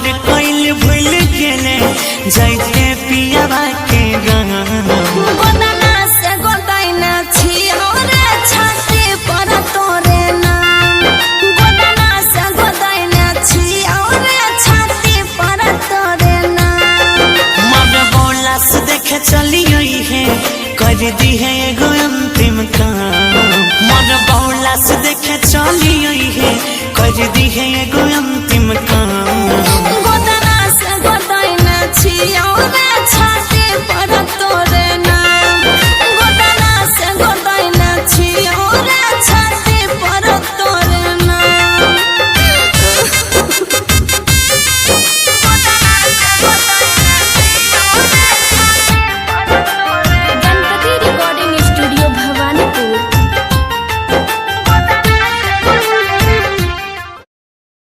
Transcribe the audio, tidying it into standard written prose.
हमार कइल भूल गेले जाइते पियावा के गाँव गोदाना से गोदाइना छियो रे छाती पर तोरे नाम गोदाना से गोदाइना छियो रे छाती पर तोरे नाम मन बोला से देखे चली गई है कर दी है एगो अंतिम काम मन बोला से देखे चली गई है कर दी है एगो अंतिम काम।